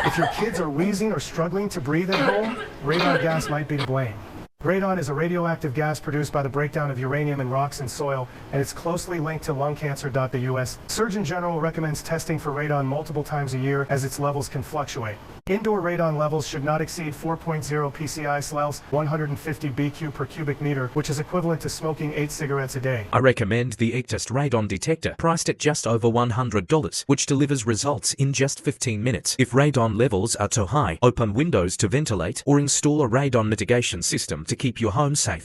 If your kids are wheezing or struggling to breathe at home, radon gas might be to blame. Radon is a radioactive gas produced by the breakdown of uranium in rocks and soil, and it's closely linked to lung cancer. The U.S. Surgeon General recommends testing for radon multiple times a year as its levels can fluctuate. Indoor radon levels should not exceed 4.0 psi/, 150 BQ per cubic meter, which is equivalent to smoking 8 cigarettes a day. I recommend the ECTest radon detector, priced at just over $100, which delivers results in just 15 minutes. If radon levels are too high, open windows to ventilate or install a radon mitigation system to keep your home safe.